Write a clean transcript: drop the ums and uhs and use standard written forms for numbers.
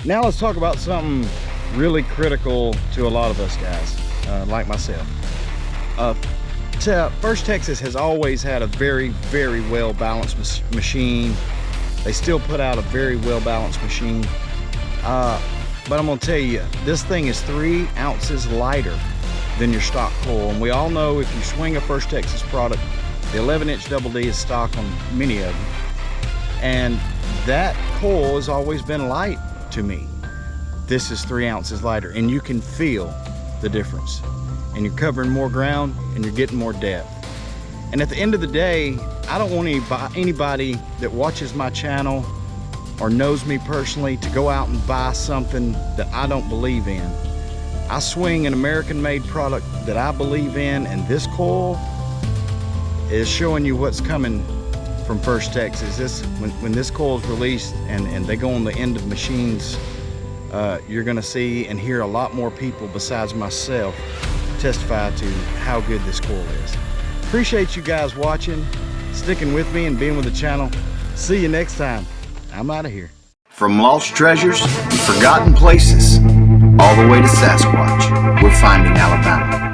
Now let's talk about something really critical to a lot of us guys, like myself. First Texas has always had a very, very well balanced machine. They still put out a very well balanced machine. But I'm gonna tell you, this thing is 3 ounces lighter than your stock coil. And we all know if you swing a First Texas product, the 11-inch Double D is stock on many of them. And that coil has always been light to me. This is 3 ounces lighter, and you can feel the difference. And you're covering more ground and you're getting more depth. And at the end of the day, I don't want anybody that watches my channel or knows me personally to go out and buy something that I don't believe in. I swing an American-made product that I believe in, and this coil is showing you what's coming from First Texas. When this coil is released and they go on the end of machines, you're gonna see and hear a lot more people besides myself testify to how good this coil is. Appreciate you guys watching, sticking with me and being with the channel. See you next time. I'm out of here. From lost treasures and forgotten places, all the way to Sasquatch, we're finding Alabama.